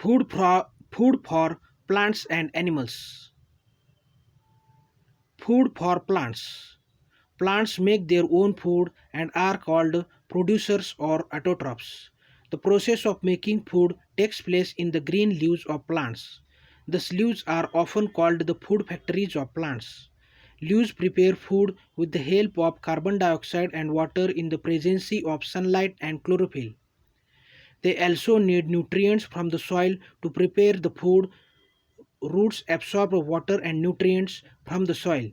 Food for plants and animals. Food for plants. Plants make their own food and are called producers or autotrophs. The process of making food takes place in the green leaves of plants. These leaves are often called the food factories of plants. Leaves prepare food with the help of carbon dioxide and water in the presence of sunlight and chlorophyll. They also need nutrients from the soil to prepare the food. Roots absorb water and nutrients from the soil,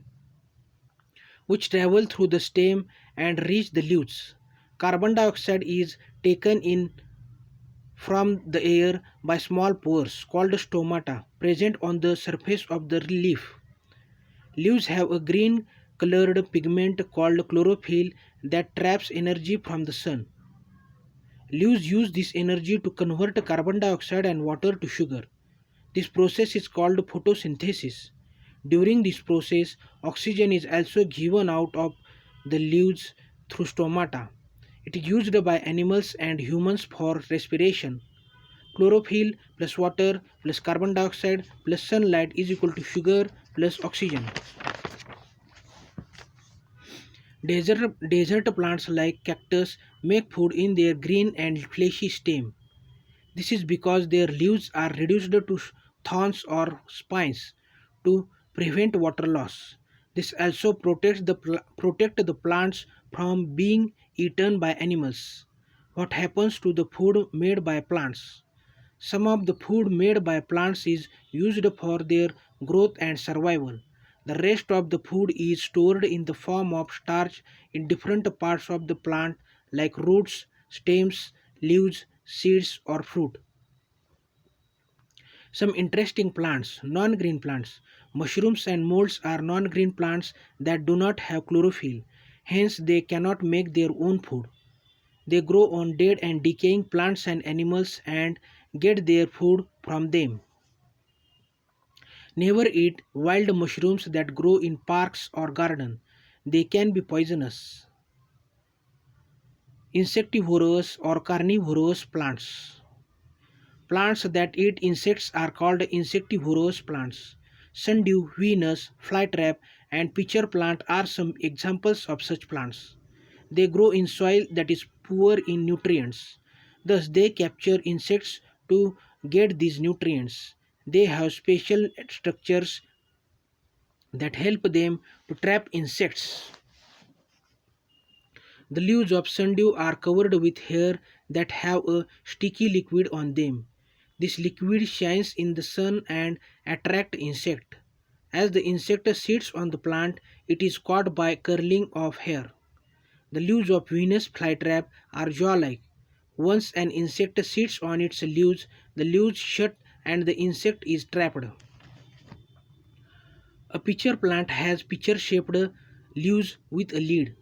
which travel through the stem and reach the leaves. Carbon dioxide is taken in from the air by small pores called stomata present on the surface of the leaf. Leaves have a green colored pigment called chlorophyll that traps energy from the sun. Leaves use this energy to convert carbon dioxide and water to sugar. This process is called photosynthesis. During this process, oxygen is also given out of the leaves through stomata. It is used by animals and humans for respiration. Chlorophyll plus water plus carbon dioxide plus sunlight is equal to sugar plus oxygen. Desert plants like cactus make food in their green and fleshy stem. This is because their leaves are reduced to thorns or spines to prevent water loss. This also protect the plants from being eaten by animals. What happens to the food made by plants? Some of the food made by plants is used for their growth and survival. The rest of the food is stored in the form of starch in different parts of the plant like roots, stems, leaves, seeds, or fruit. Some interesting plants, non-green plants. Mushrooms and molds are non-green plants that do not have chlorophyll. Hence, they cannot make their own food. They grow on dead and decaying plants and animals and get their food from them. Never eat wild mushrooms that grow in parks or gardens. They can be poisonous. Insectivorous or carnivorous plants. Plants that eat insects are called insectivorous plants. Sundew, Venus, flytrap, and pitcher plant are some examples of such plants. They grow in soil that is poor in nutrients. Thus, they capture insects to get these nutrients. They have special structures that help them to trap insects. The leaves of sundew are covered with hair that have a sticky liquid on them. This liquid shines in the sun and attracts insect. As the insect sits on the plant, it is caught by curling of hair. The leaves of Venus flytrap are jaw-like. Once an insect sits on its leaves, the leaves shut and the insect is trapped. A pitcher plant has pitcher-shaped leaves with a lid.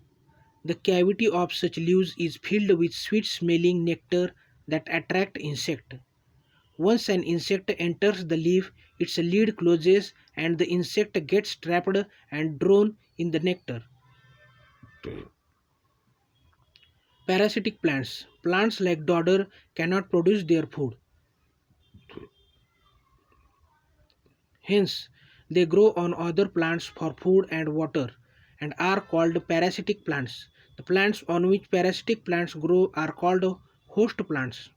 The cavity of such leaves is filled with sweet-smelling nectar that attract insect. Once an insect enters the leaf, its lid closes and the insect gets trapped and drawn in the nectar. Parasitic plants. Plants like dodder cannot produce their food. Hence, they grow on other plants for food and water and are called parasitic plants. The plants on which parasitic plants grow are called host plants.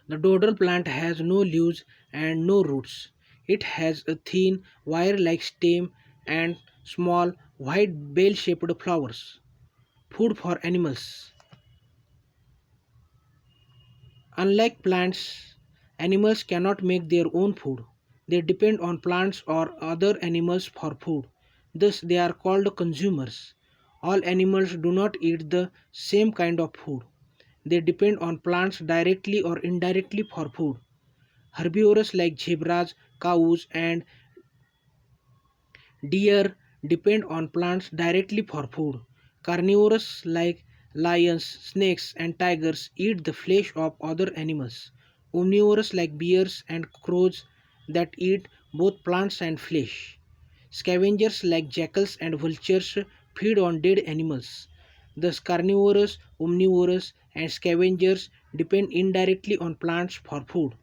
The dodder plant has no leaves and no roots. It has a thin, wire-like stem and small, white bell-shaped flowers. Food for animals. Unlike plants, animals cannot make their own food. They depend on plants or other animals for food. Thus, they are called consumers. All animals do not eat the same kind of food. They depend on plants directly or indirectly for food. Herbivores like zebras, cows, and deer depend on plants directly for food. Carnivores like lions, snakes, and tigers eat the flesh of other animals. Omnivores like bears and crows that eat both plants and flesh. Scavengers like jackals and vultures feed on dead animals. Thus, carnivores, omnivores, and scavengers depend indirectly on plants for food.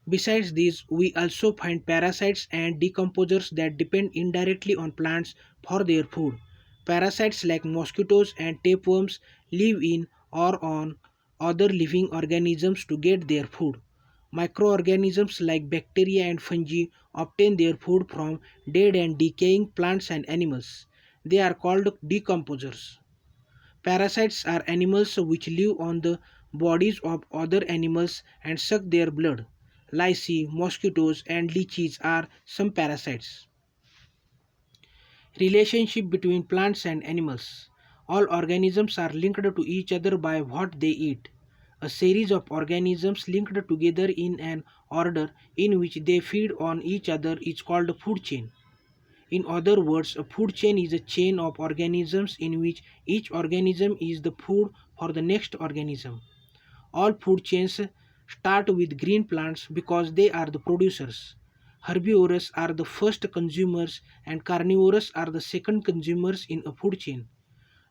Besides these, we also find parasites and decomposers that depend indirectly on plants for their food. Parasites like mosquitoes and tapeworms live in or on other living organisms to get their food. Microorganisms like bacteria and fungi obtain their food from dead and decaying plants and animals. They are called decomposers. Parasites are animals which live on the bodies of other animals and suck their blood. Lice, mosquitoes, and leeches are some parasites. Relationship between plants and animals. All organisms are linked to each other by what they eat. A series of organisms linked together in an order in which they feed on each other is called a food chain. In other words, a food chain is a chain of organisms in which each organism is the food for the next organism. All food chains start with green plants because they are the producers. Herbivorous are the first consumers and carnivorous are the second consumers in a food chain.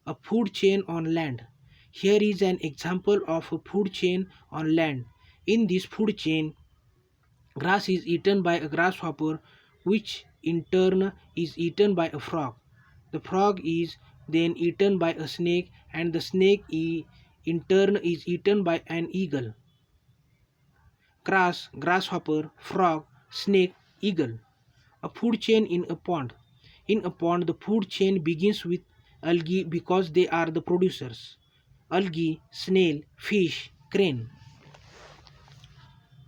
A food chain on land. Here is an example of a food chain on land. In this food chain, grass is eaten by a grasshopper, which in turn is eaten by a frog. The frog is then eaten by a snake, and the snake in turn is eaten by an eagle. Grass, grasshopper, frog, snake, eagle. A food chain in a pond. In a pond, the food chain begins with algae because they are the producers. Algae, snail, fish, crane.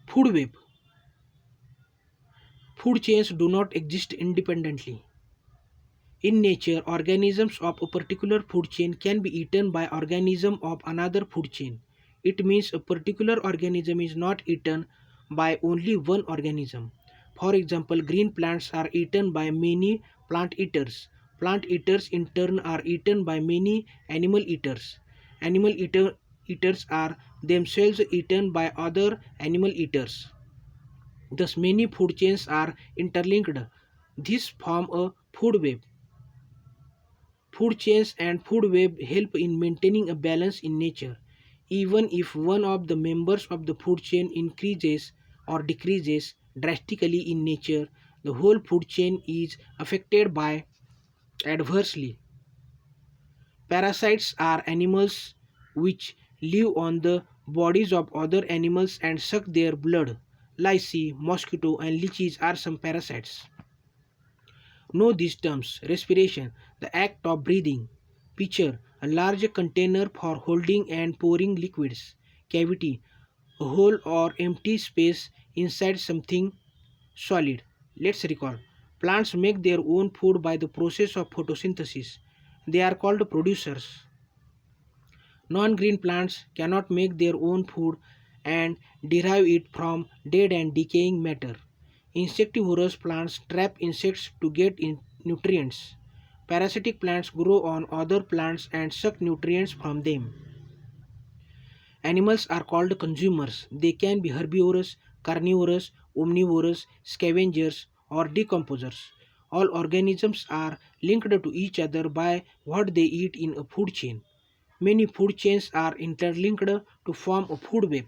Food web. Food chains do not exist independently. In nature, organisms of a particular food chain can be eaten by organisms of another food chain. It means a particular organism is not eaten by only one organism. For example, green plants are eaten by many plant eaters. Plant eaters in turn are eaten by many animal eaters. Eaters are themselves eaten by other animal eaters. Thus, many food chains are interlinked. These form a food web. Food chains and food web help in maintaining a balance in nature. Even if one of the members of the food chain increases or decreases drastically in nature, the whole food chain is affected by adversely. Parasites are animals which live on the bodies of other animals and suck their blood. Lice, mosquito, and leeches are some parasites. Know these terms: respiration, the act of breathing; pitcher, a large container for holding and pouring liquids; cavity, a hole or empty space inside something solid. Let's recall. Plants make their own food by the process of photosynthesis. They are called producers. Non-green plants cannot make their own food and derive it from dead and decaying matter. Insectivorous plants trap insects to get nutrients. Parasitic plants grow on other plants and suck nutrients from them. Animals are called consumers. They can be herbivorous, carnivorous, omnivorous, scavengers, or decomposers. All organisms are linked to each other by what they eat in a food chain. Many food chains are interlinked to form a food web.